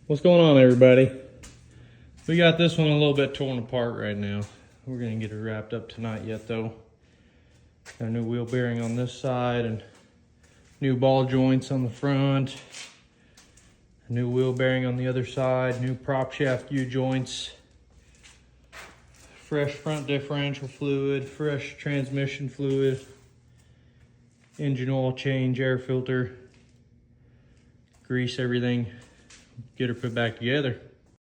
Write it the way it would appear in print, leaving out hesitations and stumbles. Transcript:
What's going on, everybody? We got this one a little bit torn apart right now. We're gonna get it wrapped up tonight yet though. Got a new wheel bearing on this side and new ball joints on the front. A new wheel bearing on the other side, new prop shaft U-joints. Fresh front differential fluid, fresh transmission fluid. Engine oil change, air filter. Grease everything. Get her put back together.